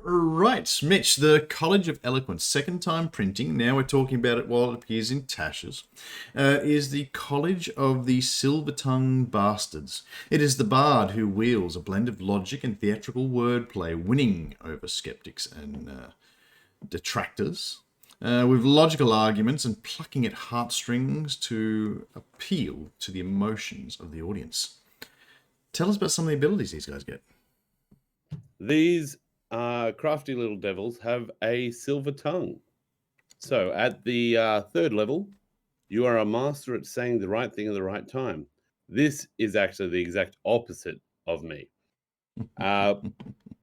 Right, Mitch, the Collage of Eloquence, second time printing, now we're talking about it while it appears in Tasha's, is the College of the Silver-Tongued Bastards. It is the bard who wields a blend of logic and theatrical wordplay, winning over skeptics and detractors, with logical arguments and plucking at heartstrings to appeal to the emotions of the audience. Tell us about some of the abilities these guys get. These crafty little devils have a silver tongue. So at the third level, you are a master at saying the right thing at the right time. This is actually the exact opposite of me.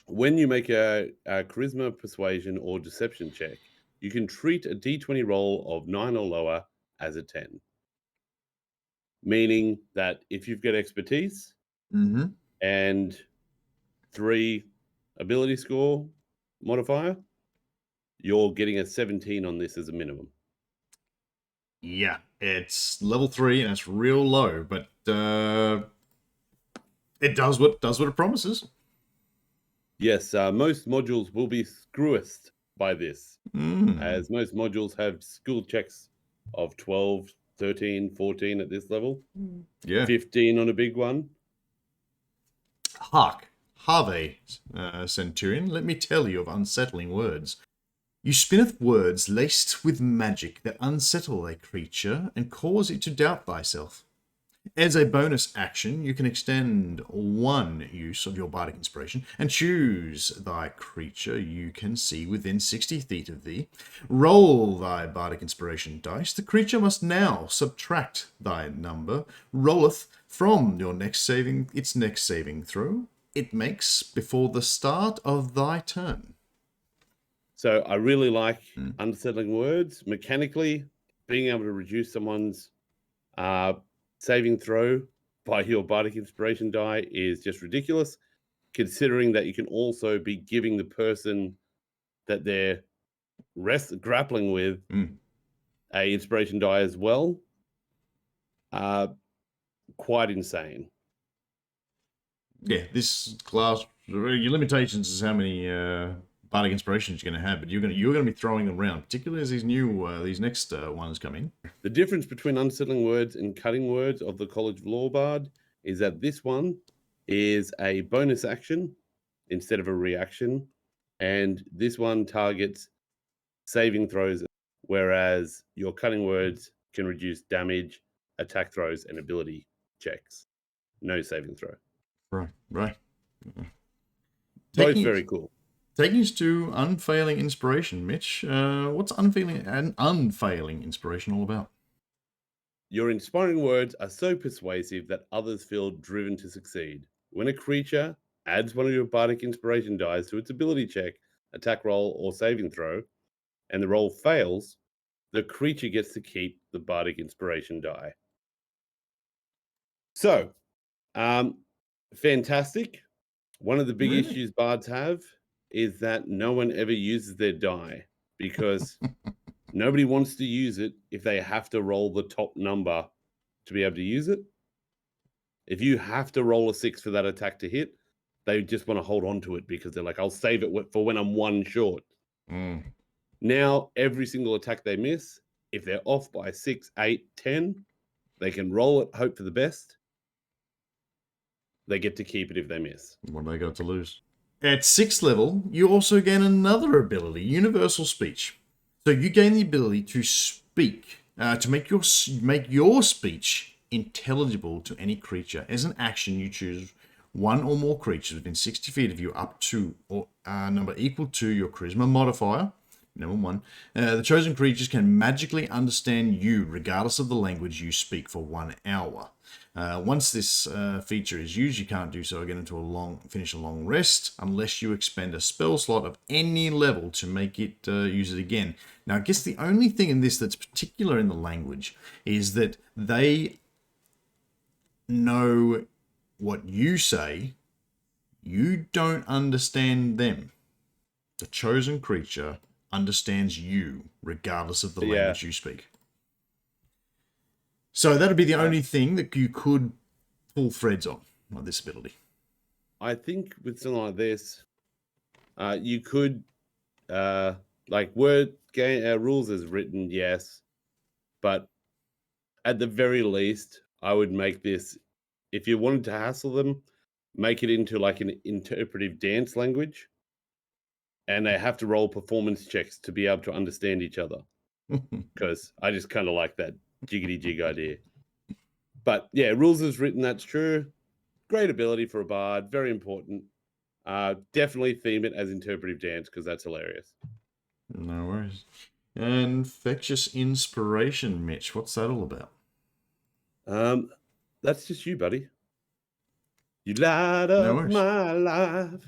When you make a charisma, persuasion, or deception check, you can treat a d20 roll of 9 or lower as a 10. Meaning that if you've got expertise and 3 ability score modifier, you're getting a 17 on this as a minimum. Yeah, it's level 3 and it's real low, but it does what it promises. Yes, most modules will be screwest by this, as most modules have skill checks of 12, 13, 14 at this level. Yeah. 15 on a big one. Hark, Harvey, Centurion, let me tell you of unsettling words. You spinneth words laced with magic that unsettle a creature and cause it to doubt thyself. As a bonus action, you can extend one use of your bardic inspiration and choose thy creature you can see within 60 feet of thee. Roll thy bardic inspiration dice. The creature must now subtract thy number rolleth from your its next saving throw it makes before the start of thy turn. So I really like unsettling words. Mechanically, being able to reduce someone's saving throw by your bardic inspiration die is just ridiculous, considering that you can also be giving the person that they're grappling with a inspiration die as well. Quite insane. Yeah, this class, your limitations is how many bardic inspirations you're going to have, but you're going to be throwing them around, particularly as these next ones come in. The difference between unsettling words and cutting words of the College of Law Bard is that this one is a bonus action instead of a reaction, and this one targets saving throws, whereas your cutting words can reduce damage, attack throws, and ability checks. No saving throw. Right. Both very cool. Taking us to Unfailing Inspiration, Mitch. What's Unfailing Inspiration all about? Your inspiring words are so persuasive that others feel driven to succeed. When a creature adds one of your bardic inspiration dice to its ability check, attack roll, or saving throw, and the roll fails, the creature gets to keep the bardic inspiration die. So, fantastic. One of the big issues bards have is that no one ever uses their die because nobody wants to use it if they have to roll the top number to be able to use it. If you have to roll a 6 for that attack to hit, they just want to hold on to it because they're like, I'll save it for when I'm 1 short. Now, every single attack they miss, if they're off by 6, 8, 10, they can roll it, hope for the best. They get to keep it if they miss. What have they got to lose? At 6th level, you also gain another ability, Universal Speech. So you gain the ability to speak, to make your speech intelligible to any creature. As an action, you choose one or more creatures within 60 feet of you up to a number equal to your charisma modifier, number 1. The chosen creatures can magically understand you regardless of the language you speak for 1 hour. Once this feature is used, you can't do so again until finish a long rest, unless you expend a spell slot of any level to make it use it again. Now, I guess the only thing in this that's particular in the language is that they know what you say. You don't understand them. The chosen creature understands you regardless of the language you speak. So that'd be the only thing that you could pull threads on this ability. I think with something like this, You could like word game rules as written, yes, but at the very least, I would make this, if you wanted to hassle them, make it into like an interpretive dance language, and they have to roll performance checks to be able to understand each other. Because I just kind of like that jiggity jig idea. But yeah, rules as written, that's true. Great ability for a bard, very important. Definitely theme it as interpretive dance because that's hilarious. No worries. Infectious Inspiration, Mitch. What's that all about? That's just you, buddy. You light No up worries. my life.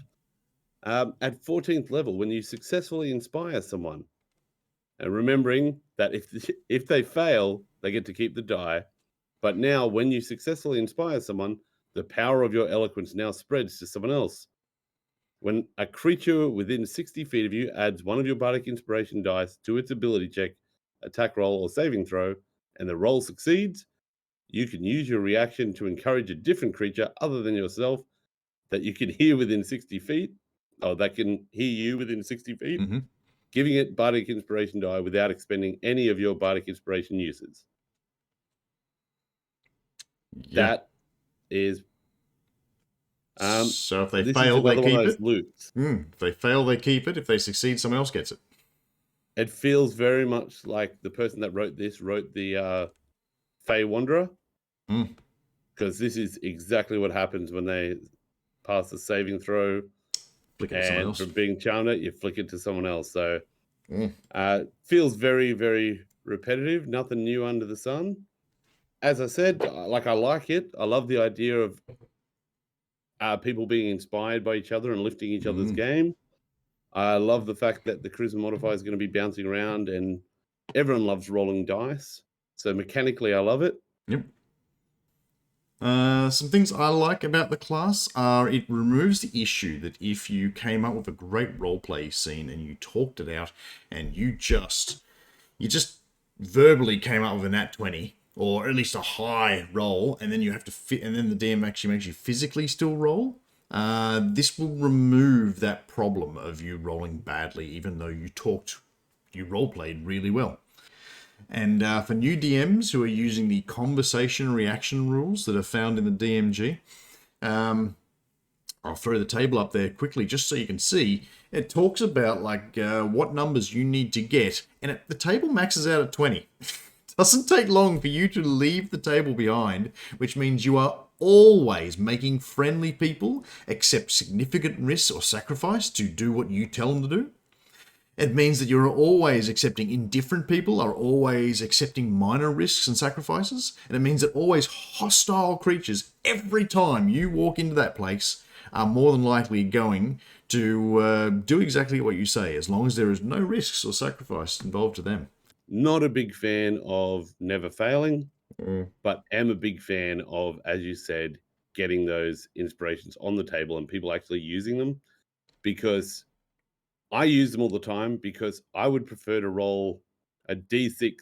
At 14th level, when you successfully inspire someone, and remembering that if they fail, they get to keep the die. But now, when you successfully inspire someone, the power of your eloquence now spreads to someone else. When a creature within 60 feet of you adds one of your bardic inspiration dice to its ability check, attack roll, or saving throw, and the roll succeeds, you can use your reaction to encourage a different creature other than yourself that you can hear within 60 feet, or that can hear you within 60 feet, Mm-hmm. giving it bardic inspiration die without expending any of your bardic inspiration uses. Yeah. That is So if they this is fail, they another one of keep those it. loops. If they fail, they keep it. If they succeed, someone else gets it. It feels very much like the person that wrote this wrote the Fey Wanderer, because this is exactly what happens when they pass the saving throw, Flick it to someone and else. from being charmed, you flick it to someone else. So feels very, very repetitive. Nothing new under the sun. As I said, like I like it. I love the idea of people being inspired by each other and lifting each other's game. I love the fact that the charisma modifier is going to be bouncing around, and everyone loves rolling dice. So mechanically, I love it. Yep. Some things I like about the class are it removes the issue that if you came up with a great roleplay scene and you talked it out and you just verbally came up with a nat 20 or at least a high roll, and then you have to fit, and then the DM actually makes you physically still roll. This will remove that problem of you rolling badly, even though you roleplayed really well. And for new DMs who are using the conversation reaction rules that are found in the DMG, I'll throw the table up there quickly just so you can see. It talks about like what numbers you need to get, and the table maxes out at 20. Doesn't take long for you to leave the table behind, which means you are always making friendly people accept significant risks or sacrifice to do what you tell them to do. It means that you're always accepting indifferent people are always accepting minor risks and sacrifices. And it means that always hostile creatures, every time you walk into that place, are more than likely going to do exactly what you say, as long as there is no risks or sacrifice involved to them. Not a big fan of never failing, but am a big fan of, as you said, getting those inspirations on the table and people actually using them, because I use them all the time, because I would prefer to roll a d6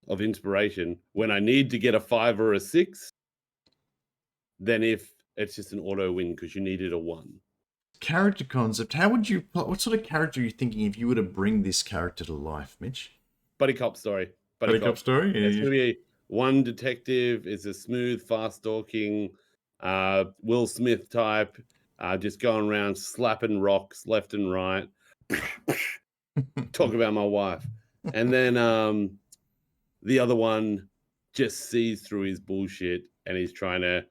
of inspiration when I need to get a 5 or a 6 than if it's just an auto win because you needed a 1. Character concept. What sort of character are you thinking if you were to bring this character to life, Mitch? Buddy cop story. Buddy cop story? It's going to be one detective is a smooth, fast-talking Will Smith type, just going around slapping rocks left and right. Talk about my wife. And then the other one just sees through his bullshit and he's trying to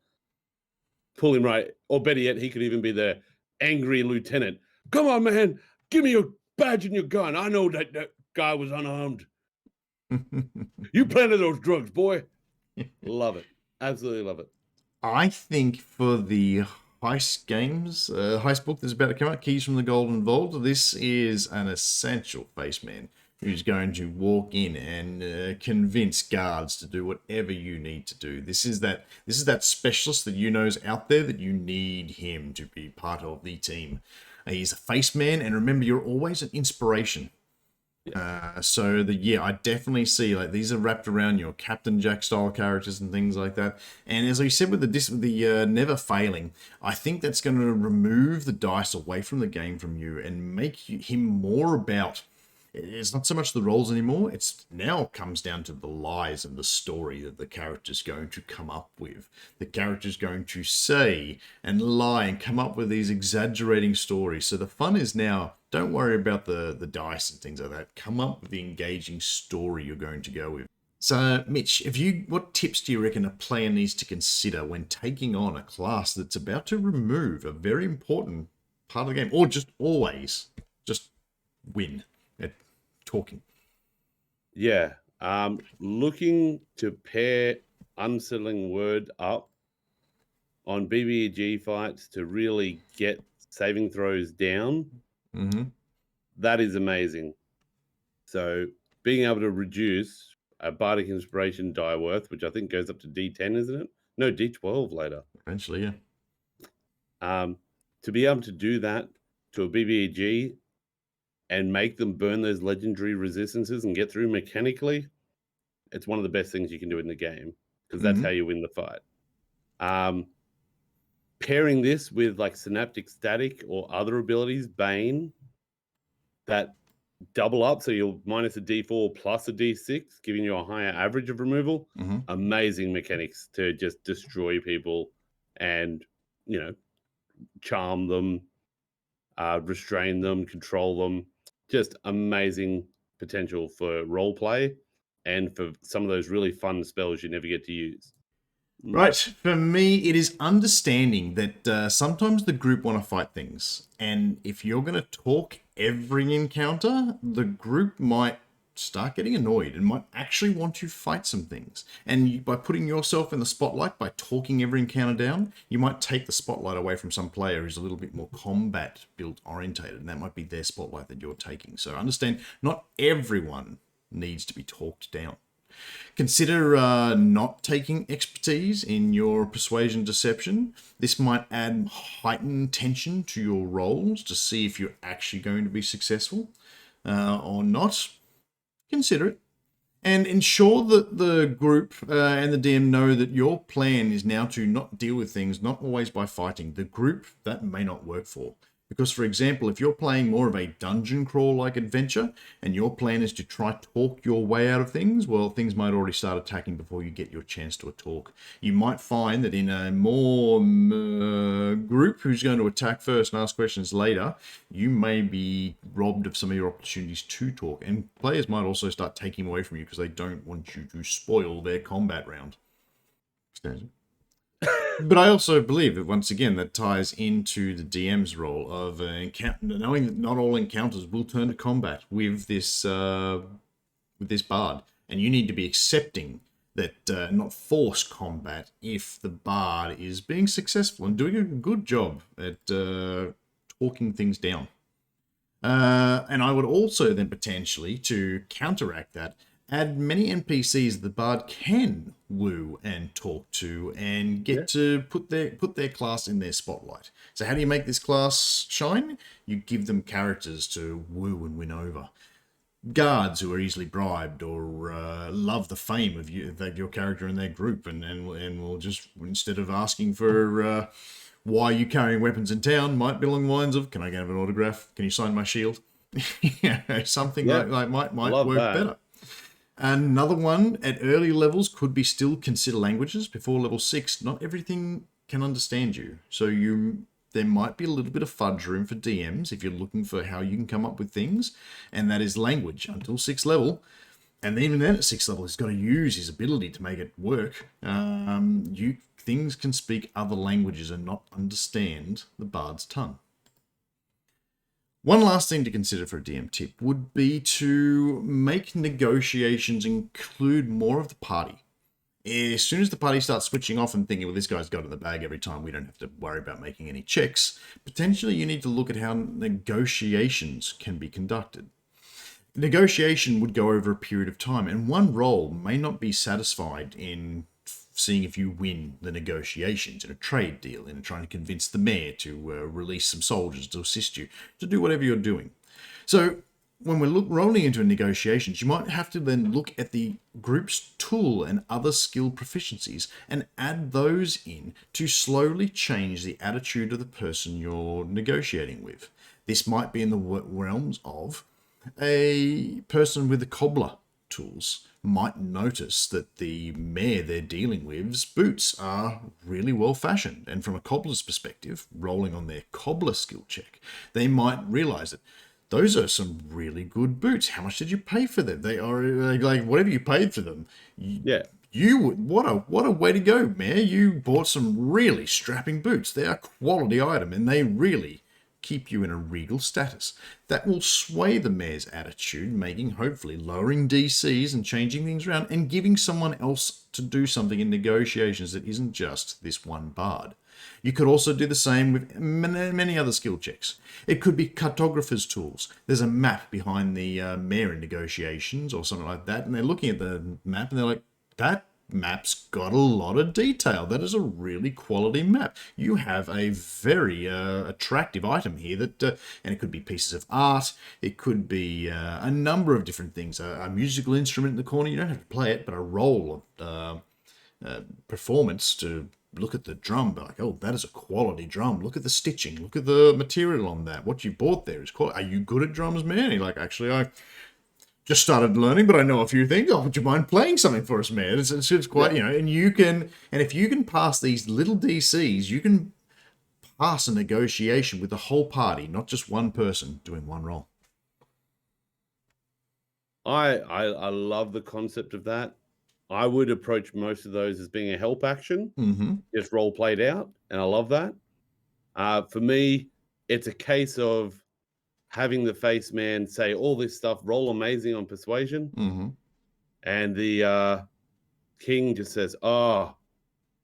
pull him right. Or better yet, he could even be the angry lieutenant. Come on, man. Give me your badge and your gun. I know that guy was unarmed. You planted those drugs, boy. Love it. Absolutely love it. I think for the heist games, heist book that's about to come out, Keys from the Golden Vault, this is an essential face man who's going to walk in and convince guards to do whatever you need to do. This is that specialist that you know's out there that you need him to be part of the team. He's a face man, and remember, you're always an inspiration. I definitely see like these are wrapped around your Captain Jack style characters and things like that. And as I said with the never failing, I think that's going to remove the dice away from the game from you and make him more about. It's not so much the roles anymore. It's now comes down to the lies and the story that the character's going to come up with. The character's going to say and lie and come up with these exaggerating stories. So the fun is now, don't worry about the dice and things like that. Come up with the engaging story you're going to go with. So, Mitch, what tips do you reckon a player needs to consider when taking on a class that's about to remove a very important part of the game, or just always just win at talking? Yeah. Looking to pair Unsettling Word up on BBG fights to really get saving throws down. Mm-hmm. That is amazing. So being able to reduce a Bardic Inspiration die worth, which I think goes up to D10, isn't it? No, D12 later. Eventually, yeah. To be able to do that to a BBG and make them burn those legendary resistances and get through mechanically, it's one of the best things you can do in the game, because that's how you win the fight. Pairing this with like Synaptic Static or other abilities, Bane, that double up, so you'll minus a D4 plus a D6, giving you a higher average of removal. Amazing mechanics to just destroy people and, charm them, restrain them, control them. Just amazing potential for role play and for some of those really fun spells you never get to use. Right. For me, it is understanding that sometimes the group want to fight things. And if you're going to talk every encounter, the group might start getting annoyed and might actually want to fight some things. And by putting yourself in the spotlight, by talking every encounter down, you might take the spotlight away from some player who's a little bit more combat build orientated. And that might be their spotlight that you're taking. So understand, not everyone needs to be talked down. Consider not taking expertise in your persuasion deception. This might add heightened tension to your rolls to see if you're actually going to be successful or not. Consider it. And ensure that the group and the DM know that your plan is now to not deal with things, not always by fighting. The group, that may not work for. Because, for example, if you're playing more of a dungeon crawl-like adventure and your plan is to try talk your way out of things, well, things might already start attacking before you get your chance to a talk. You might find that in a more group who's going to attack first and ask questions later, you may be robbed of some of your opportunities to talk. And players might also start taking away from you because they don't want you to spoil their combat round. But I also believe that, once again, that ties into the DM's role of knowing that not all encounters will turn to combat with this bard, and you need to be accepting that, not force combat if the bard is being successful and doing a good job at talking things down. And I would also then potentially, to counteract that, add many NPCs the bard can woo and talk to and get to put their class in their spotlight. So how do you make this class shine? You give them characters to woo and win over. Guards who are easily bribed or love the fame of your character in their group and will just, instead of asking for why are you carrying weapons in town, might be along the lines of, can I get an autograph? Can you sign my shield? Something like might work better. Another one at early levels could be still consider languages. Before level 6, not everything can understand you. So there might be a little bit of fudge room for DMs if you're looking for how you can come up with things. And that is language until 6th level. And even then at 6th level, he's got to use his ability to make it work. Things can speak other languages and not understand the bard's tongue. One last thing to consider for a DM tip would be to make negotiations include more of the party. As soon as the party starts switching off and thinking, well, this guy's got it in the bag every time, we don't have to worry about making any checks, potentially you need to look at how negotiations can be conducted. Negotiation would go over a period of time, and one role may not be satisfied in seeing if you win the negotiations in a trade deal, in trying to convince the mayor to release some soldiers to assist you, to do whatever you're doing. So when we're rolling into negotiations, you might have to then look at the group's tool and other skill proficiencies and add those in to slowly change the attitude of the person you're negotiating with. This might be in the realms of a person with the cobbler tools might notice that the mare they're dealing with's boots are really well fashioned, and from a cobbler's perspective, rolling on their cobbler skill check, they might realize that those are some really good boots. How much did you pay for them? They are like whatever you paid for them. Yeah. You would what a way to go, Mayor. You bought some really strapping boots. They are a quality item, and they really keep you in a regal status. That will sway the mayor's attitude, making hopefully lowering DCs and changing things around and giving someone else to do something in negotiations that isn't just this one bard. You could also do the same with many other skill checks. It could be cartographer's tools. There's a map behind the mayor in negotiations or something like that, and they're looking at the map and they're like, that map's got a lot of detail. That is a really quality map. You have a very attractive item here that, and it could be pieces of art. It could be a number of different things. A musical instrument in the corner. You don't have to play it, but a roll of performance to look at the drum, but like, oh, that is a quality drum. Look at the stitching. Look at the material on that. What you bought there is quality. Are you good at drums, man? And you're like, actually, I just started learning, but I know a few things. Oh, would you mind playing something for us, man? It's quite, you know, and you can, and if you can pass these little DCs, you can pass a negotiation with the whole party, not just one person doing one role. I love the concept of that. I would approach most of those as being a help action, just role played out, and I love that. For me, it's a case of having the face man say all this stuff, roll amazing on persuasion, and the king just says, "Oh,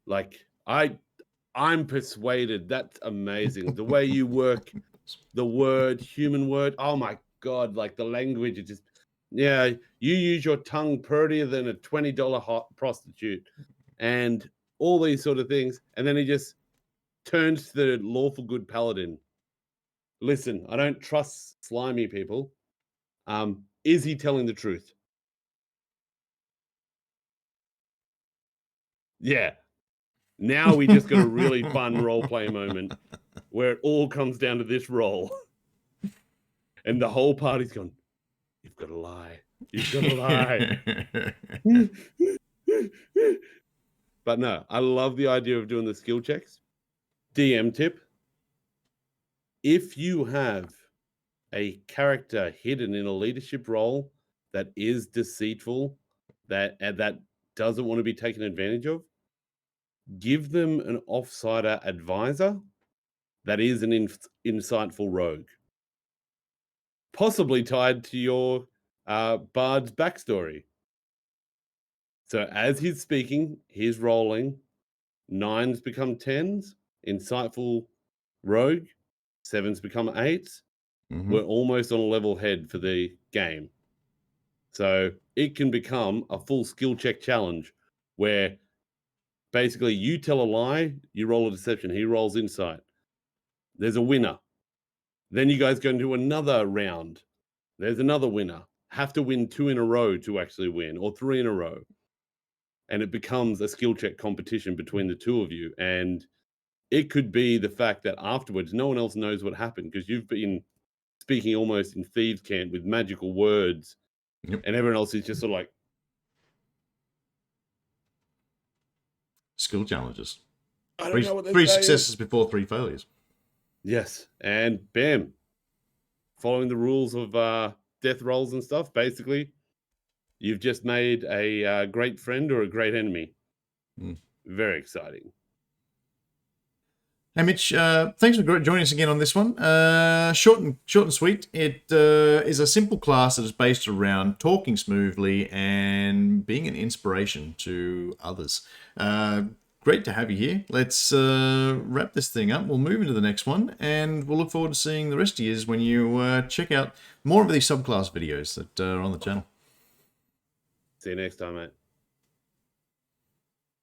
like I'm persuaded. That's amazing. The way you work, the word, human word. Oh my god, like the language, it just." Yeah, you use your tongue prettier than a $20 hot prostitute and all these sort of things. And then he just turns to the lawful good paladin. Listen, I don't trust slimy people. Is he telling the truth? Yeah. Now we just got a really fun role play moment where it all comes down to this role. And the whole party's gone, you've got to lie. You've got to lie. But no, I love the idea of doing the skill checks. DM tip. If you have a character hidden in a leadership role that is deceitful, that doesn't want to be taken advantage of, give them an offsider advisor that is an insightful rogue. Possibly tied to your bard's backstory. So as he's speaking, he's rolling. 9s become 10s. Insightful rogue. 7s become 8s. We're almost on a level head for the game. So it can become a full skill check challenge where basically you tell a lie, you roll a deception, he rolls insight. There's a winner. Then you guys go into another round. There's another winner. Have to win 2 in a row to actually win, or 3 in a row. And it becomes a skill check competition between the two of you. And it could be the fact that afterwards, no one else knows what happened because you've been speaking almost in thieves' cant with magical words, and everyone else is just sort of like skill challenges. I don't know what they're 3 saying. successes before 3 failures. Yes, and bam, following the rules of death rolls and stuff. Basically, you've just made a great friend or a great enemy. Very exciting. Hey Mitch, thanks for joining us again on this one. Short and sweet. It is a simple class that is based around talking smoothly and being an inspiration to others. Great to have you here. Let's wrap this thing up. We'll move into the next one, and we'll look forward to seeing the rest of you when you check out more of these subclass videos that are on the channel. See you next time, mate.